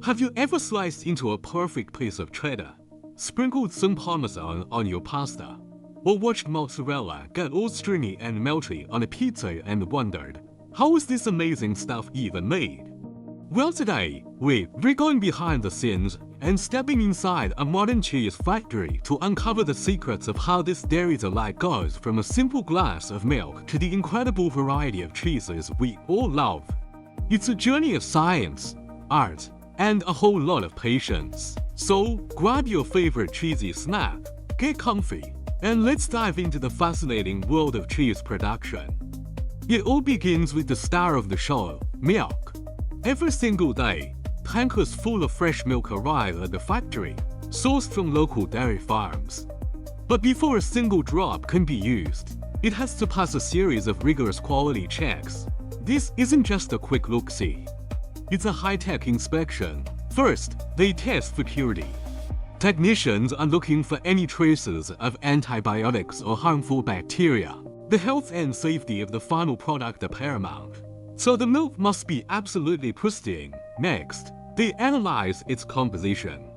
Have you ever sliced into a perfect piece of cheddar, sprinkled some parmesan on your pasta, or watched mozzarella get all stringy and melty on a pizza and wondered, how is this amazing stuff even made? Well, today, we're going behind the scenes and stepping inside a modern cheese factory to uncover the secrets of how this dairy delight goes from a simple glass of milk to the incredible variety of cheeses we all love. It's a journey of science, art, and a whole lot of patience. So, grab your favorite cheesy snack, get comfy, and let's dive into the fascinating world of cheese production. It all begins with the star of the show, milk. Every single day, tankers full of fresh milk arrive at the factory, sourced from local dairy farms. But before a single drop can be used, it has to pass a series of rigorous quality checks. This isn't just a quick look-see. It's a high-tech inspection. First, they test for purity. Technicians are looking for any traces of antibiotics or harmful bacteria. The health and safety of the final product are paramount, so the milk must be absolutely pristine. Next, they analyze its composition.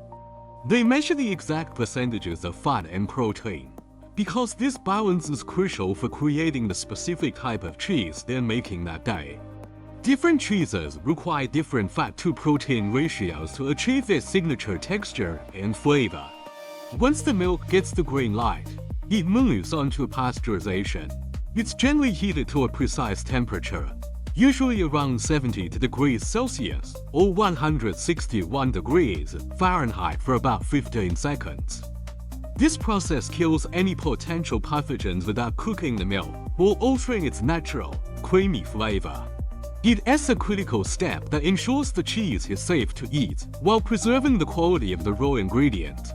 They measure the exact percentages of fat and protein, because this balance is crucial for creating the specific type of cheese they're making that day. Different cheeses require different fat-to-protein ratios to achieve their signature texture and flavor. Once the milk gets the green light, it moves on to pasteurization. It's gently heated to a precise temperature, usually around 70 degrees Celsius or 161 degrees Fahrenheit for about 15 seconds. This process kills any potential pathogens without cooking the milk or altering its natural, creamy flavor. It is a critical step that ensures the cheese is safe to eat while preserving the quality of the raw ingredient.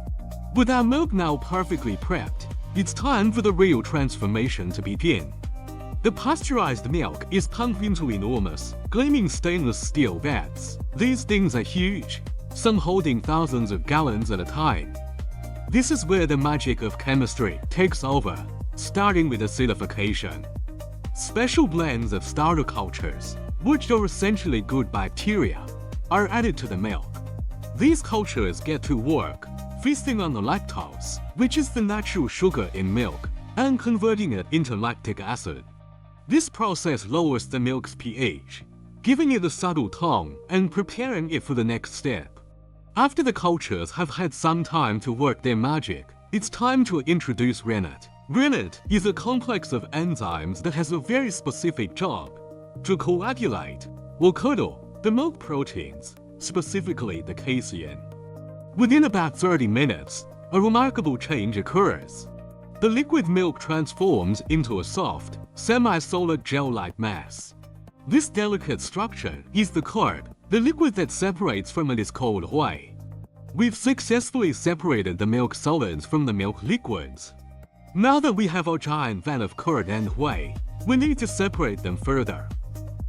With our milk now perfectly prepped, it's time for the real transformation to begin. The pasteurized milk is pumped into enormous, gleaming stainless steel vats. These things are huge, some holding thousands of gallons at a time. This is where the magic of chemistry takes over, starting with acidification. Special blends of starter cultures, which are essentially good bacteria, are added to the milk. These cultures get to work, feasting on the lactose, which is the natural sugar in milk, and converting it into lactic acid. This process lowers the milk's pH, giving it a subtle tone and preparing it for the next step. After the cultures have had some time to work their magic, it's time to introduce rennet. Rennet is a complex of enzymes that has a very specific job: to coagulate or curdle the milk proteins, specifically the casein. Within about 30 minutes, a remarkable change occurs. The liquid milk transforms into a soft, semi-solid gel-like mass. This delicate structure is the curd. The liquid that separates from it is called whey. We've successfully separated the milk solids from the milk liquids. Now that we have our giant vat of curd and whey, we need to separate them further.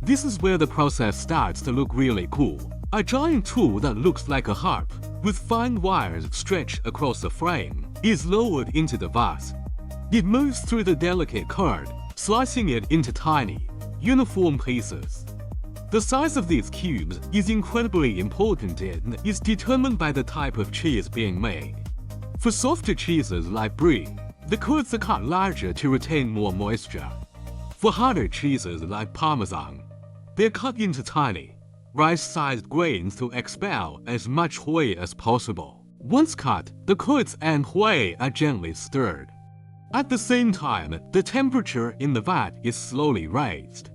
This is where the process starts to look really cool. A giant tool that looks like a harp, with fine wires stretched across the frame, is lowered into the vase. It moves through the delicate curd, slicing it into tiny, uniform pieces. The size of these cubes is incredibly important and is determined by the type of cheese being made. For softer cheeses like brie, the curds are cut larger to retain more moisture. For harder cheeses like parmesan, they're cut into tiny, rice-sized grains to expel as much whey as possible. Once cut, the curds and whey are gently stirred. At the same time, the temperature in the vat is slowly raised.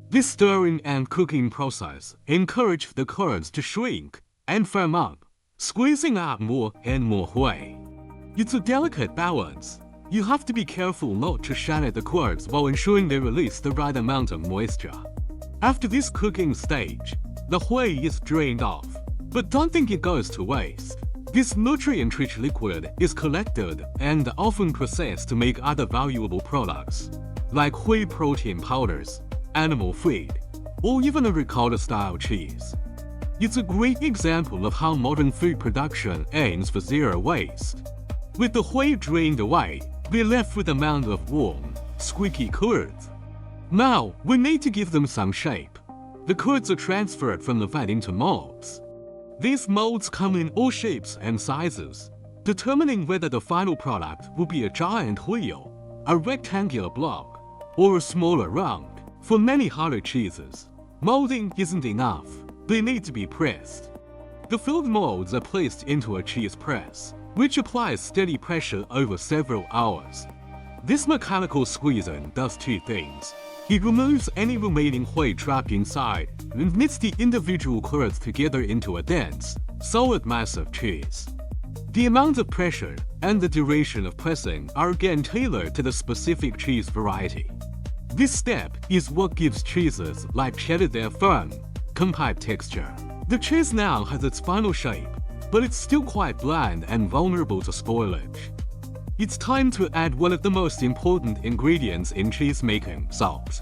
This stirring and cooking process encourages the curds to shrink and firm up, squeezing out more and more whey. It's a delicate balance. You have to be careful not to shatter the curds while ensuring they release the right amount of moisture. After this cooking stage, the whey is drained off, but don't think it goes to waste. This nutrient-rich liquid is collected and often processed to make other valuable products, like whey protein powders, animal feed, or even a ricotta-style cheese. It's a great example of how modern food production aims for zero waste. With the whey drained away, we're left with a mound of warm, squeaky curds. Now, we need to give them some shape. The curds are transferred from the vat into molds. These molds come in all shapes and sizes, determining whether the final product will be a giant wheel, a rectangular block, or a smaller round. For many harder cheeses, molding isn't enough. They need to be pressed. The filled molds are placed into a cheese press, which applies steady pressure over several hours. This mechanical squeezing does two things. It removes any remaining whey trapped inside and knits the individual curds together into a dense, solid mass of cheese. The amount of pressure and the duration of pressing are again tailored to the specific cheese variety. This step is what gives cheeses like cheddar their firm, compact texture. The cheese now has its final shape, but it's still quite bland and vulnerable to spoilage. It's time to add one of the most important ingredients in cheese making, salt.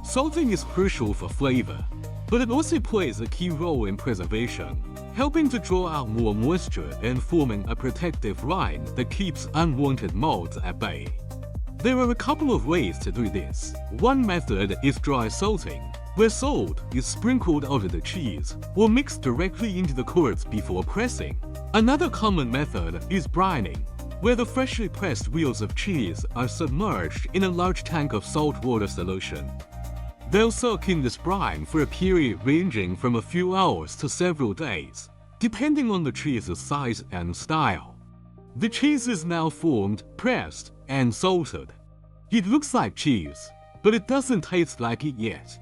Salting is crucial for flavor, but it also plays a key role in preservation, helping to draw out more moisture and forming a protective rind that keeps unwanted molds at bay. There are a couple of ways to do this. One method is dry salting, where salt is sprinkled over the cheese or mixed directly into the curds before pressing. Another common method is brining, where the freshly pressed wheels of cheese are submerged in a large tank of salt water solution. They'll soak in this brine for a period ranging from a few hours to several days, depending on the cheese's size and style. The cheese is now formed, pressed, and salted. It looks like cheese, but it doesn't taste like it yet.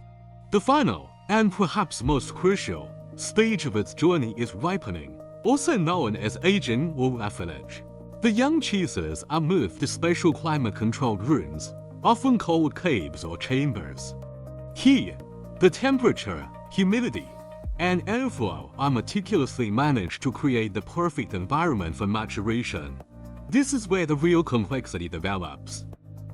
The final, and perhaps most crucial, stage of its journey is ripening, also known as aging or affinage. The young cheeses are moved to special climate-controlled rooms, often called caves or chambers. Here, the temperature, humidity, and airflow are meticulously managed to create the perfect environment for maturation. This is where the real complexity develops.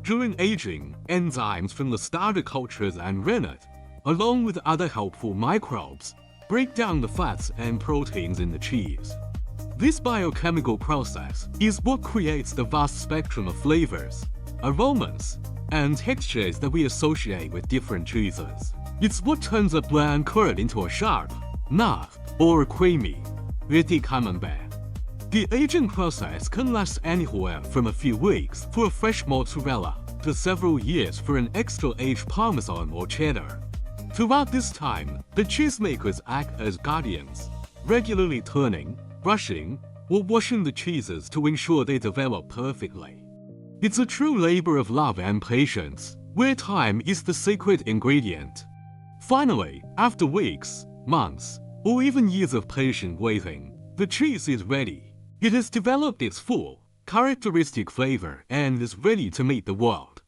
During aging, enzymes from the starter cultures and rennet, along with other helpful microbes, break down the fats and proteins in the cheese. This biochemical process is what creates the vast spectrum of flavors, aromas, and textures that we associate with different cheeses. It's what turns a bland curd into a sharp, nut, or creamy, earthy camembert. The aging process can last anywhere from a few weeks for a fresh mozzarella to several years for an extra-aged Parmesan or cheddar. Throughout this time, the cheesemakers act as guardians, regularly turning, brushing, or washing the cheeses to ensure they develop perfectly. It's a true labor of love and patience, where time is the secret ingredient. Finally, after weeks, months, or even years of patient waiting, the cheese is ready. It has developed its full, characteristic flavor and is ready to meet the world.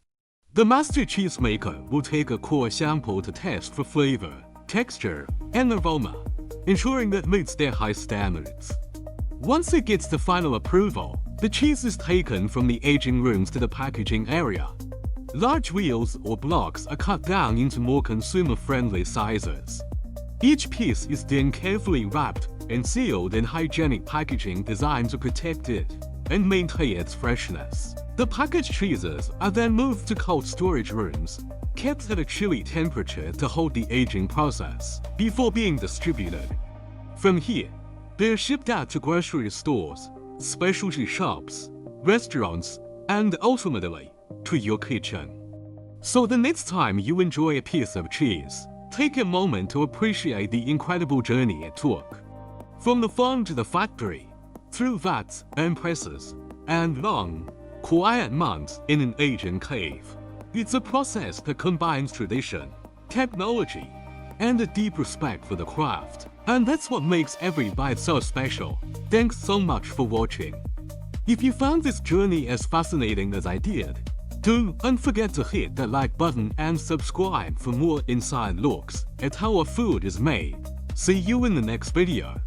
The master cheesemaker will take a core sample to test for flavor, texture, and aroma, ensuring that it meets their high standards. Once it gets the final approval, the cheese is taken from the aging rooms to the packaging area. Large wheels or blocks are cut down into more consumer-friendly sizes. Each piece is then carefully wrapped and sealed in hygienic packaging designed to protect it and maintain its freshness. The packaged cheeses are then moved to cold storage rooms, kept at a chilly temperature to hold the aging process, before being distributed. From here, they're shipped out to grocery stores, specialty shops, restaurants, and ultimately, to your kitchen. So the next time you enjoy a piece of cheese, take a moment to appreciate the incredible journey it took. From the farm to the factory, through vats and presses, and long, quiet months in an aging cave. It's a process that combines tradition, technology, and a deep respect for the craft. And that's what makes every bite so special. Thanks so much for watching. If you found this journey as fascinating as I did, don't forget to hit that like button and subscribe for more inside looks at how our food is made. See you in the next video.